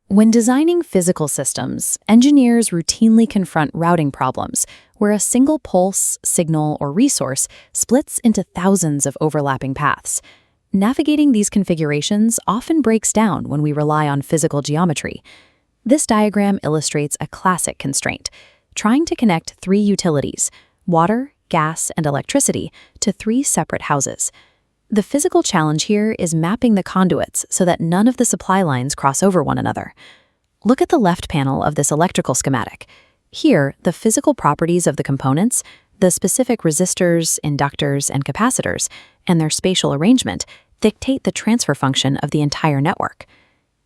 When designing physical systems, engineers routinely confront routing problems where a single pulse, signal, or resource splits into thousands of overlapping paths. Navigating these configurations often breaks down when we rely on physical geometry. This diagram illustrates a classic constraint, trying to connect three utilities, water, gas, and electricity, to three separate houses. The physical challenge here is mapping the conduits so that none of the supply lines cross over one another. Look at the left panel of this electrical schematic. Here, the physical properties of the components, the specific resistors, inductors, and capacitors, and their spatial arrangement dictate the transfer function of the entire network.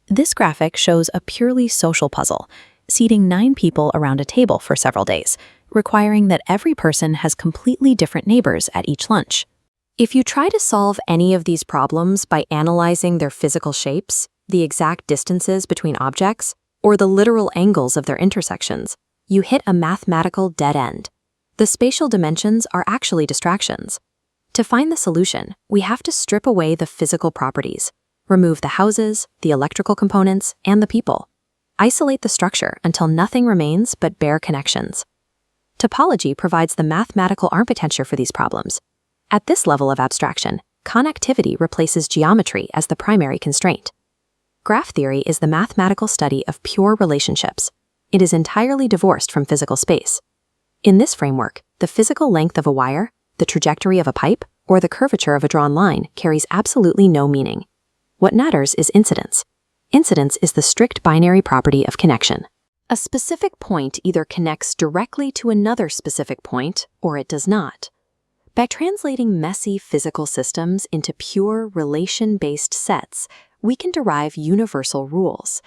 This graphic shows a purely social puzzle, seating 9 people around a table for several days, requiring that every person has completely different neighbors at each lunch. If you try to solve any of these problems by analyzing their physical shapes, the exact distances between objects, or the literal angles of their intersections, you hit a mathematical dead end. The spatial dimensions are actually distractions. To find the solution, we have to strip away the physical properties, remove the houses, the electrical components, and the people. Isolate the structure until nothing remains but bare connections. Topology provides the mathematical architecture for these problems. At this level of abstraction, connectivity replaces geometry as the primary constraint. Graph theory is the mathematical study of pure relationships. It is entirely divorced from physical space. In this framework, the physical length of a wire, the trajectory of a pipe, or the curvature of a drawn line carries absolutely no meaning. What matters is incidence. Incidence is the strict binary property of connection. A specific point either connects directly to another specific point, or it does not. By translating messy physical systems into pure relation-based sets, we can derive universal rules.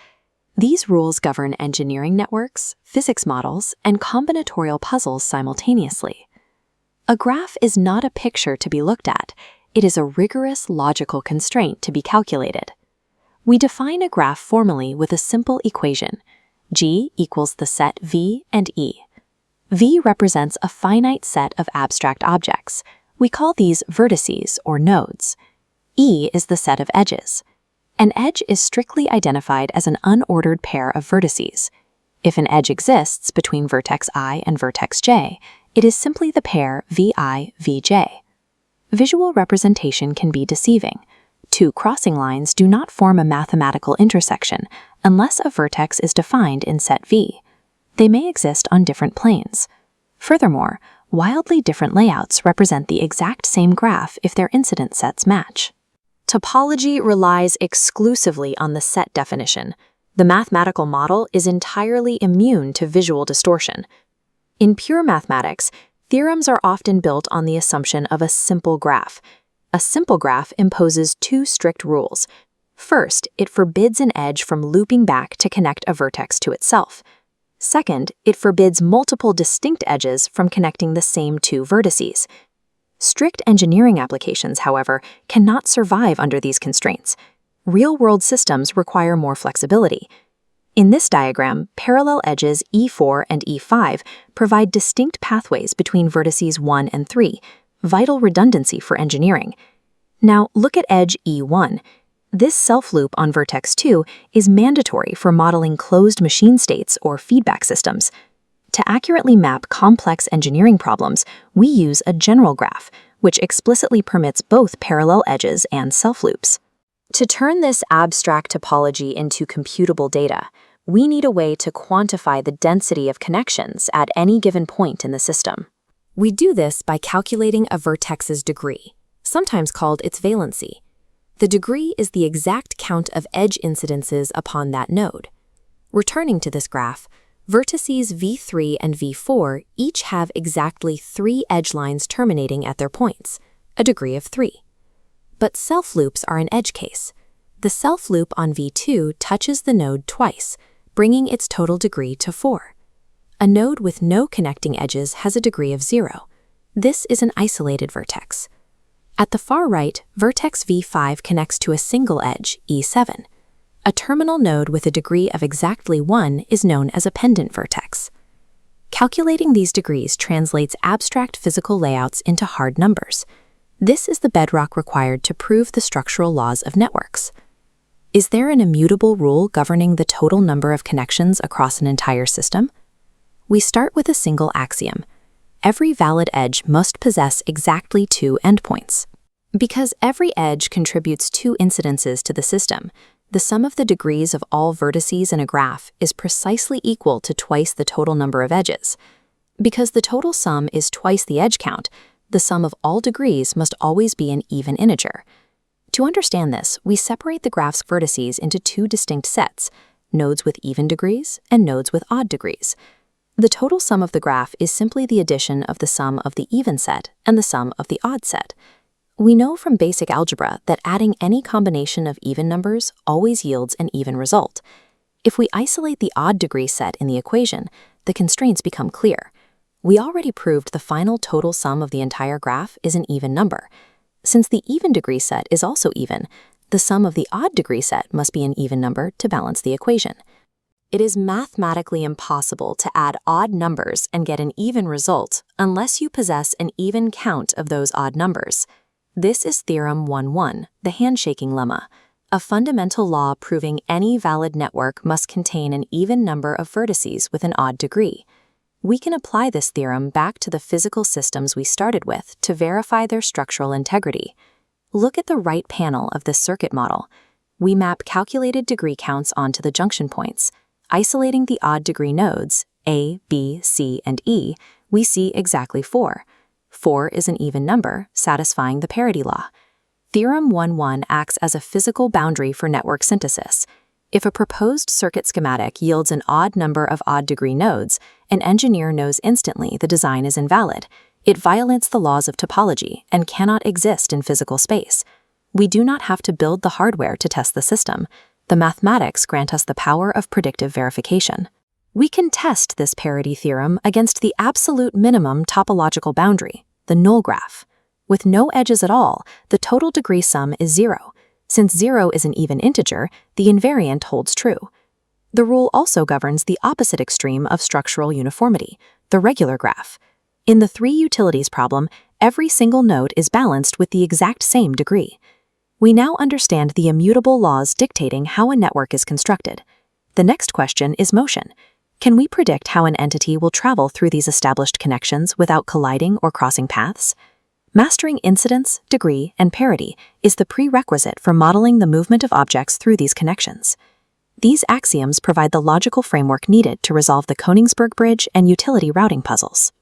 These rules govern engineering networks, physics models, and combinatorial puzzles simultaneously. A graph is not a picture to be looked at. It is a rigorous logical constraint to be calculated. We define a graph formally with a simple equation. G equals the set V and E. V represents a finite set of abstract objects. We call these vertices or nodes. E is the set of edges. An edge is strictly identified as an unordered pair of vertices. If an edge exists between vertex I and vertex j, it is simply the pair Vi, Vj. Visual representation can be deceiving. Two crossing lines do not form a mathematical intersection unless a vertex is defined in set V. They may exist on different planes. Furthermore, wildly different layouts represent the exact same graph if their incident sets match. Topology relies exclusively on the set definition. The mathematical model is entirely immune to visual distortion. In pure mathematics, theorems are often built on the assumption of a simple graph. A simple graph imposes 2 strict rules. First, it forbids an edge from looping back to connect a vertex to itself. Second, it forbids multiple distinct edges from connecting the same 2 vertices. Strict engineering applications, however, cannot survive under these constraints. Real-world systems require more flexibility. In this diagram, parallel edges E4 and E5 provide distinct pathways between vertices 1 and 3, vital redundancy for engineering. Now look at edge E1. This self-loop on vertex 2 is mandatory for modeling closed machine states or feedback systems. To accurately map complex engineering problems, we use a general graph, which explicitly permits both parallel edges and self-loops. To turn this abstract topology into computable data, we need a way to quantify the density of connections at any given point in the system. We do this by calculating a vertex's degree, sometimes called its valency. The degree is the exact count of edge incidences upon that node. Returning to this graph, vertices V3 and V4 each have exactly 3 edge lines terminating at their points, a degree of 3. But self-loops are an edge case. The self-loop on V2 touches the node twice, bringing its total degree to 4. A node with no connecting edges has a degree of 0. This is an isolated vertex. At the far right, vertex V5 connects to a single edge, E7. A terminal node with a degree of exactly 1 is known as a pendant vertex. Calculating these degrees translates abstract physical layouts into hard numbers. This is the bedrock required to prove the structural laws of networks. Is there an immutable rule governing the total number of connections across an entire system? We start with a single axiom. Every valid edge must possess exactly 2 endpoints. Because every edge contributes 2 incidences to the system, the sum of the degrees of all vertices in a graph is precisely equal to twice the total number of edges. Because the total sum is twice the edge count, the sum of all degrees must always be an even integer. To understand this, we separate the graph's vertices into 2 distinct sets, nodes with even degrees and nodes with odd degrees. The total sum of the graph is simply the addition of the sum of the even set and the sum of the odd set. We know from basic algebra that adding any combination of even numbers always yields an even result. If we isolate the odd degree set in the equation, the constraints become clear. We already proved the final total sum of the entire graph is an even number. Since the even degree set is also even, the sum of the odd degree set must be an even number to balance the equation. It is mathematically impossible to add odd numbers and get an even result unless you possess an even count of those odd numbers. This is Theorem 1.1, the handshaking lemma, a fundamental law proving any valid network must contain an even number of vertices with an odd degree. We can apply this theorem back to the physical systems we started with to verify their structural integrity. Look at the right panel of this circuit model. We map calculated degree counts onto the junction points. Isolating the odd degree nodes, A, B, C, and E, we see exactly 4. 4 is an even number, satisfying the parity law. Theorem 1.1 acts as a physical boundary for network synthesis. If a proposed circuit schematic yields an odd number of odd degree nodes, an engineer knows instantly the design is invalid. It violates the laws of topology and cannot exist in physical space. We do not have to build the hardware to test the system. The mathematics grant us the power of predictive verification. We can test this parity theorem against the absolute minimum topological boundary, the null graph. With no edges at all, the total degree sum is 0. Since 0 is an even integer, the invariant holds true. The rule also governs the opposite extreme of structural uniformity, the regular graph. In the 3 utilities problem, every single node is balanced with the exact same degree. We now understand the immutable laws dictating how a network is constructed. The next question is motion. Can we predict how an entity will travel through these established connections without colliding or crossing paths? Mastering incidence, degree, and parity is the prerequisite for modeling the movement of objects through these connections. These axioms provide the logical framework needed to resolve the Königsberg bridge and utility routing puzzles.